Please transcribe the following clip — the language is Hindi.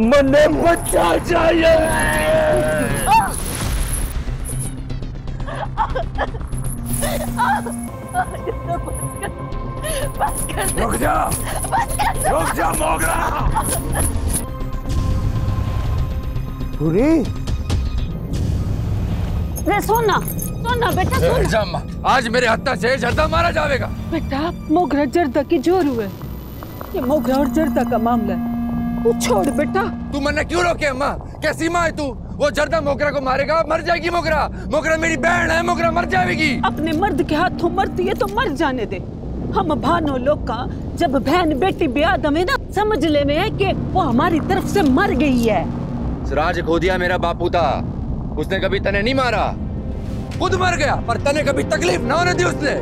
मने बच्चा चाहिए। रुक जा, रुक जा मोगरा। पूरी सोना सोना बेटा सोना। आज मेरे हत्या से जर्दा मारा जाएगा। बेटा मोगरा जर्दा की जोर हुए, ये मोगरा और जर्दा का मामला है, तू छोड़ बेटा। तू मन्ने क्यों रोके अम्मा? कैसी माँ है तू? वो जर्दा मोगरा को मारेगा, मर जाएगी मोगरा। मोगरा मेरी बहन है, मोगरा मर जाएगी। अपने मर्द के हाथों मरती है तो मर जाने दे। हम भानो लोग का जब बहन बेटी ब्याह दमे ना समझ ले में कि वो हमारी तरफ से मर गई है। सिराज खोदिया मेरा बापू था, उसने कभी तने नहीं मारा, खुद मर गया, पर तने कभी तकलीफ ना होने दी उसने।